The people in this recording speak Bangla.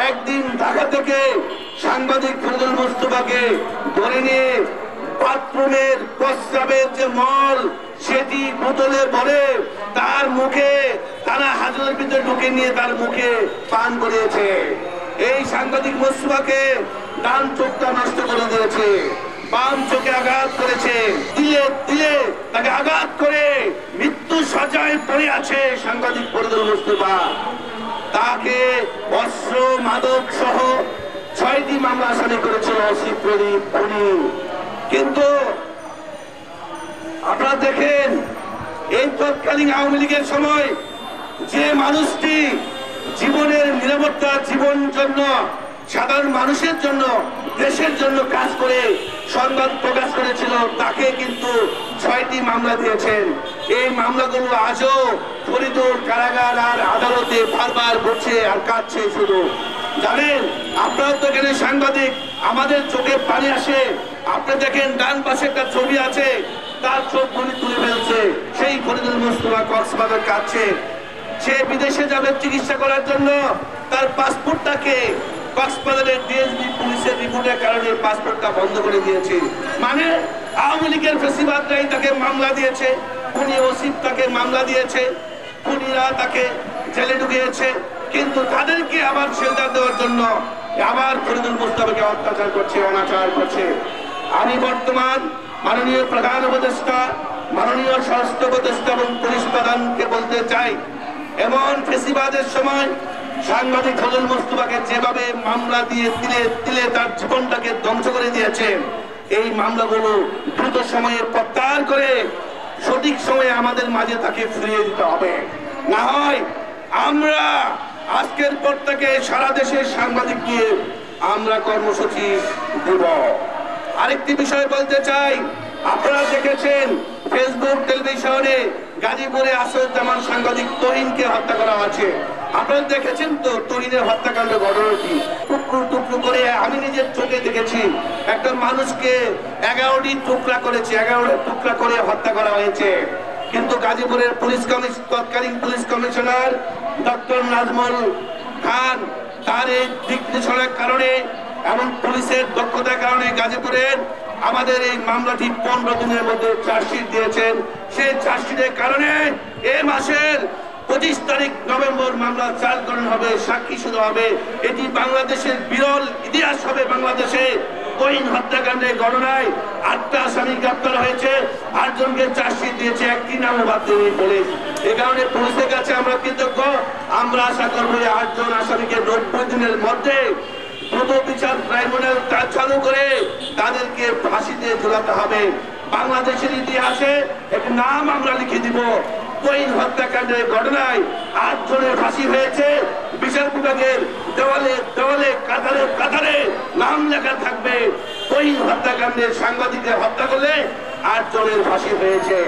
একদিন ঢাকা থেকে সাংবাদিক ফজল মোস্তফাকে ধরে নিয়ে বাথরুমের প্রস্রাবের যে মল সেটি বোতলে ভরে তার মুখে তারা হাজরের ভিতরে ঢুকে নিয়ে তার মুখে পান করিয়েছে। এই সাংবাদিক মোস্তফাকে ডান চোখটা নষ্ট করে দিয়েছে, বাম চোখে আঘাত করেছে, দিলে দিলে তাকে আঘাত করে মৃত্যু সজায় পড়ে আছে সাংবাদিক ফজল মোস্তফা। তাকে অস্ত্র মাদক সহ 6টি মামলা আসামি করেছিল আসিফ প্রদীপ খুনি। কিন্তু আপনারা দেখেন এই তৎকালীন আওয়ামী লীগের সময় যে মানুষটি জীবনের নিরাপত্তা জীবন জন্য সাধারণ মানুষের জন্য দেশের জন্য কাজ করে সংবাদ প্রকাশ করেছিল তাকে কিন্তু 6টি মামলা দিয়েছেন। এই মামলাগুলো আজও ফরিদপুর কারাগার আর আদালতে বারবার ঘটছে আর কাটছে। শুধু জানেন আপনারা তো এখানে সাংবাদিক, আমাদের চোখে পানি আসে। আপনি দেখেন ডান পাশে একটা ছবি আছে, তার চোখ পানি তুলে ফেলছে। সেই ফরিদুল মোস্তফা কক্সবাজার কাটছে, সে বিদেশে যাবে চিকিৎসা করার জন্য। তার পাসপোর্টটাকে কক্সবাজারের ডিএসবি পুলিশের রিপোর্টের কারণে পাসপোর্টটা বন্ধ করে দিয়েছে। মানে আওয়ামী লীগের ফেসিবাদরাই তাকে মামলা দিয়েছে, খুনি ওসিফ তাকে মামলা দিয়েছে, খুনিরা তাকে জেলে ঢুকিয়েছে। কিন্তু তাদেরকে আবার শেল্টার দেওয়ার জন্য আবার ফরিদুল মোস্তফাকে অত্যাচার করছে, অনাচার করছে। আমি বর্তমান মাননীয় প্রধান উপদেষ্টা, মাননীয় স্বরাষ্ট্র উপদেষ্টা এবং পুলিশ প্রধানকে বলতে চাই, এমন ফেসিবাদের সময় সাংবাদিক ফজল মোস্তফাকে যেভাবে মামলা দিয়ে তিলে তিলে তার জীবনটাকে ধ্বংস করে দিয়েছে, এই মামলাগুলো দ্রুত সময়ে প্রত্যাহার করে সঠিক সময়ে আমাদের মাঝে তাকে ফিরিয়ে দিতে হবে। না হয় আমরা আজকের পর থেকে সারা দেশের সাংবাদিক নিয়ে আমরা কর্মসূচি দেব। আরেকটি বিষয় বলতে চাই, আপনারা দেখেছেন ফেসবুক টেলিভিশনে গাজীপুরে আসাদুজ্জামান সাংবাদিক তহিনকে হত্যা করা হয়েছে। আপনারা দেখেছেন তো তহিনের হত্যাকাণ্ড ঘটনাটি টুকরো টুকরো করে আমি নিজের চোখে দেখেছি। একটা মানুষকে 11টি টুকরা করেছে, 11টা টুকরা করে হত্যা করা হয়েছে। কিন্তু গাজীপুরের তৎকালীন পুলিশ কমিশনার ডক্টর নাজমুল খান তার এই দিক নির্দেশনার কারণে এবং পুলিশের দক্ষতার কারণে গাজীপুরের আমাদের এই মামলাটি 15 দিনের মধ্যে চার্জশিট দিয়েছেন। সেই চার্জশিটের কারণে এই মাসের 25 তারিখ নভেম্বর মামলা চালকরণ হবে, সাক্ষী শুরু হবে। এটি বাংলাদেশের বিরল ইতিহাস হবে। বাংলাদেশে তহিন হত্যাকাণ্ডের ঘটনায় 8টা আসামি গ্রেপ্তার হয়েছে, 8 জনকে চার্জশিট দিয়েছে, একটি নামও বাদ দেয়নি পুলিশ। এই কারণে পুলিশের কাছে আমরা কৃতজ্ঞ। আমরা আশা করবো 8 জন আসামিকে 90 দিনের মধ্যে দ্রুত বিচার ট্রাইব্যুনাল চালু করে তাদেরকে ফাঁসিতে ঝুলাতে হবে। বাংলাদেশের ইতিহাসে এক নাম আমরা লিখে দিব, তহিন হত্যাকাণ্ডের ঘটনায় 8 জনের ফাঁসি হয়েছে। বিচার বিভাগের দেওয়ালে দেওয়ালে কাতারে কাতারে নাম লেখা থাকবে, তহিন হত্যাকাণ্ডের সাংবাদিকদের হত্যা করলে 8 জনের ফাঁসি হয়েছে।